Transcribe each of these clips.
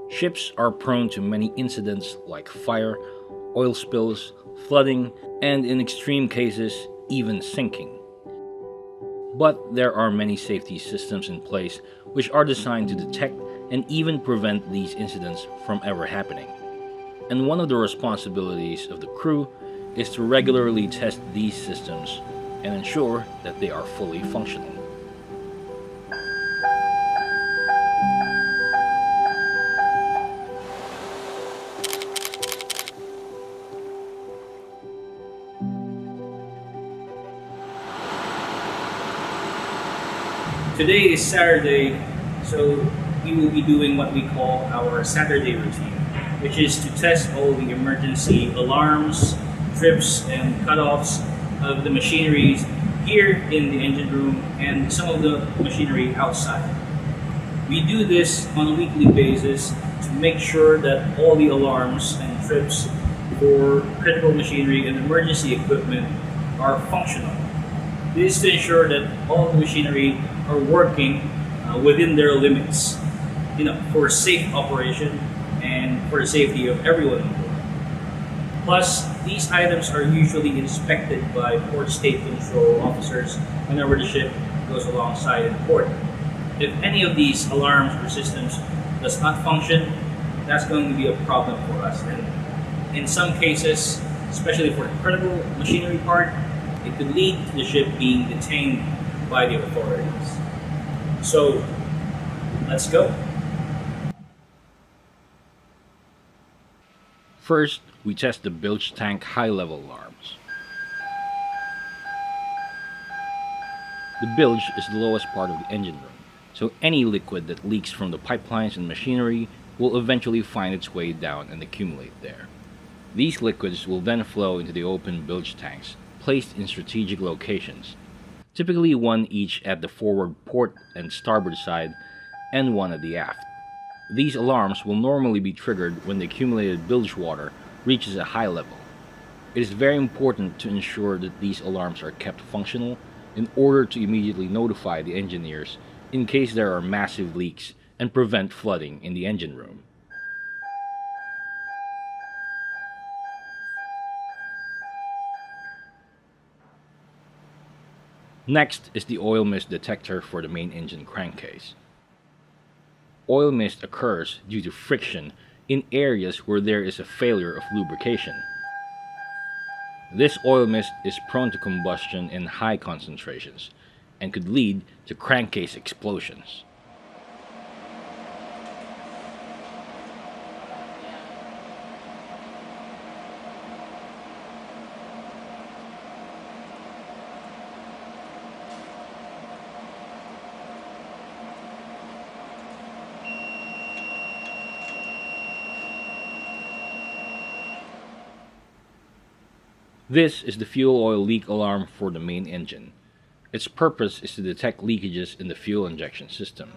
Ships are prone to many incidents like fire, oil spills, flooding, and in extreme cases, even sinking. But there are many safety systems in place which are designed to detect and even prevent these incidents from ever happening. And one of the responsibilities of the crew is to regularly test these systems and ensure that they are fully functional. Today is Saturday, so we will be doing what we call our Saturday routine, which is to test all the emergency alarms, trips, and cutoffs of the machineries here in the engine room and some of the machinery outside. We do this on a weekly basis to make sure that all the alarms and trips for critical machinery and emergency equipment are functional. This is to ensure that all the machinery are working within their limits, for safe operation and for the safety of everyone on board. Plus, these items are usually inspected by port state control officers whenever the ship goes alongside in port. If any of these alarms or systems does not function, that's going to be a problem for us. And in some cases, especially for the critical machinery part, it could lead to the ship being detained by the authorities. So, let's go. First, we test the bilge tank high-level alarms. The bilge is the lowest part of the engine room, so any liquid that leaks from the pipelines and machinery will eventually find its way down and accumulate there. These liquids will then flow into the open bilge tanks, placed in strategic locations, typically one each at the forward port and starboard side, and one at the aft. These alarms will normally be triggered when the accumulated bilge water reaches a high level. It is very important to ensure that these alarms are kept functional in order to immediately notify the engineers in case there are massive leaks and prevent flooding in the engine room. Next is the oil mist detector for the main engine crankcase. Oil mist occurs due to friction in areas where there is a failure of lubrication. This oil mist is prone to combustion in high concentrations and could lead to crankcase explosions. This is the fuel oil leak alarm for the main engine. Its purpose is to detect leakages in the fuel injection system.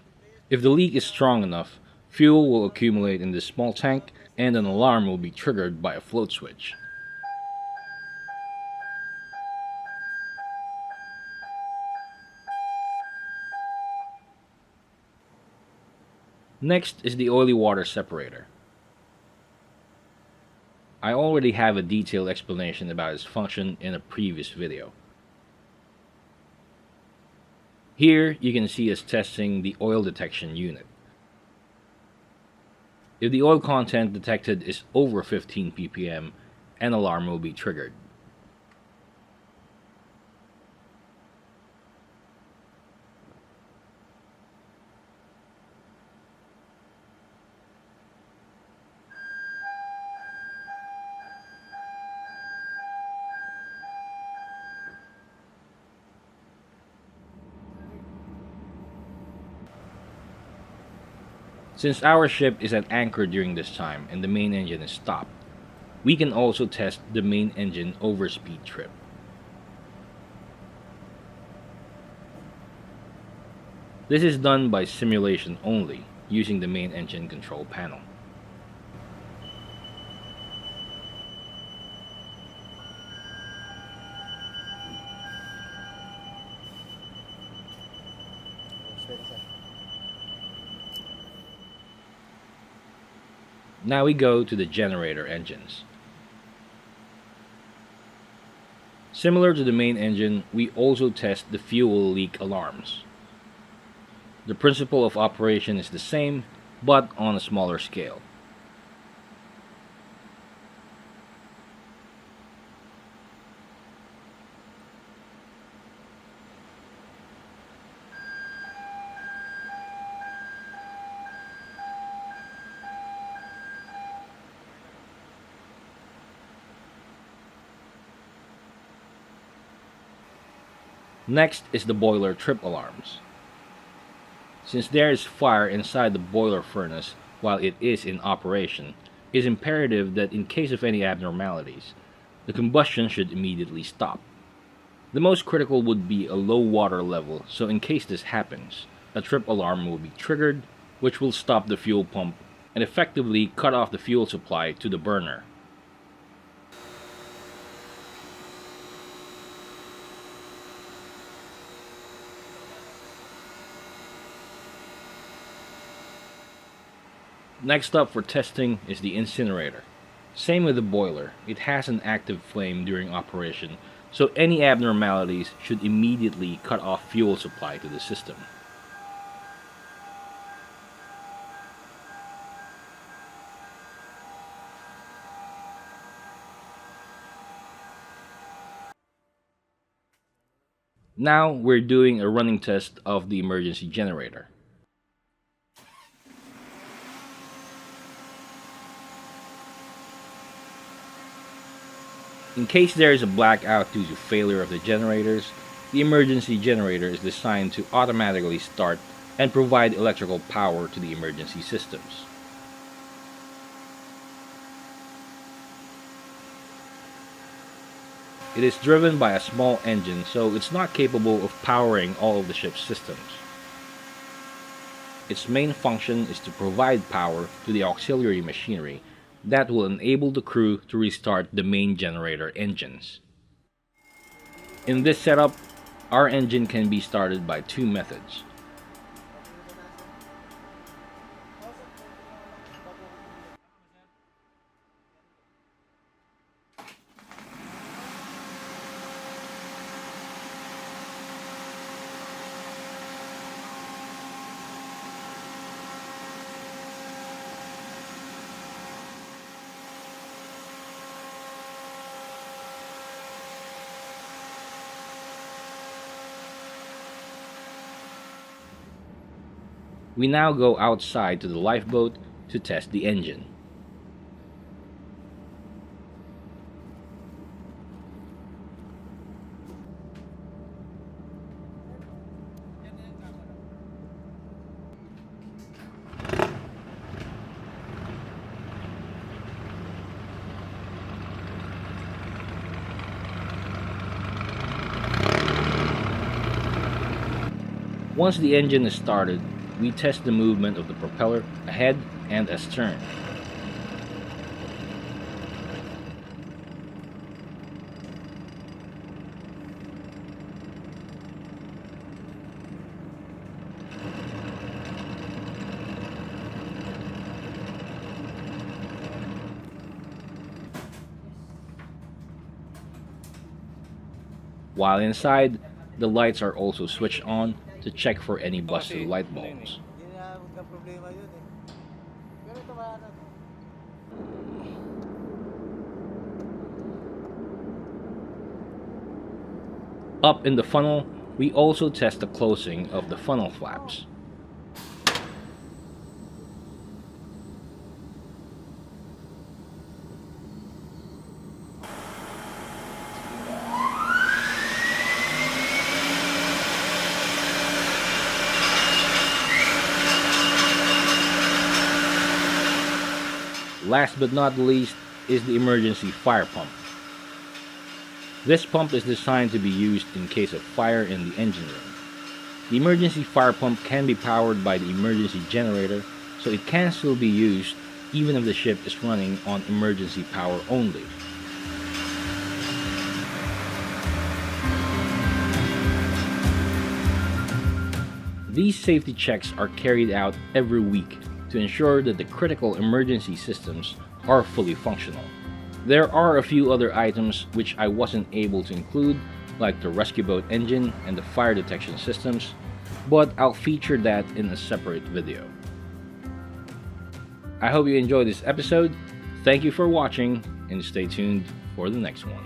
If the leak is strong enough, fuel will accumulate in this small tank and an alarm will be triggered by a float switch. Next is the oily water separator. I already have a detailed explanation about its function in a previous video. Here you can see us testing the oil detection unit. If the oil content detected is over 15 ppm, an alarm will be triggered. Since our ship is at anchor during this time and the main engine is stopped, we can also test the main engine overspeed trip. This is done by simulation only, using the main engine control panel. Now we go to the generator engines. Similar to the main engine, we also test the fuel leak alarms. The principle of operation is the same, but on a smaller scale. Next is the boiler trip alarms. Since there is fire inside the boiler furnace while it is in operation, it is imperative that in case of any abnormalities, the combustion should immediately stop. The most critical would be a low water level, so in case this happens, a trip alarm will be triggered, which will stop the fuel pump and effectively cut off the fuel supply to the burner. Next up for testing is the incinerator. Same with the boiler, it has an active flame during operation, so any abnormalities should immediately cut off fuel supply to the system. Now we're doing a running test of the emergency generator. In case there is a blackout due to failure of the generators, the emergency generator is designed to automatically start and provide electrical power to the emergency systems. It is driven by a small engine, so it's not capable of powering all of the ship's systems. Its main function is to provide power to the auxiliary machinery that will enable the crew to restart the main generator engines. In this setup, our engine can be started by two methods. We now go outside to the lifeboat to test the engine. Once the engine is started, we test the movement of the propeller ahead and astern. While inside, the lights are also switched on to check for any busted light bulbs. Up in the funnel, we also test the closing of the funnel flaps. Last but not least is the emergency fire pump. This pump is designed to be used in case of fire in the engine room. The emergency fire pump can be powered by the emergency generator, so it can still be used even if the ship is running on emergency power only. These safety checks are carried out every week to ensure that the critical emergency systems are fully functional. There are a few other items which I wasn't able to include, like the rescue boat engine and the fire detection systems, but I'll feature that in a separate video. I hope you enjoyed this episode. Thank you for watching, and stay tuned for the next one.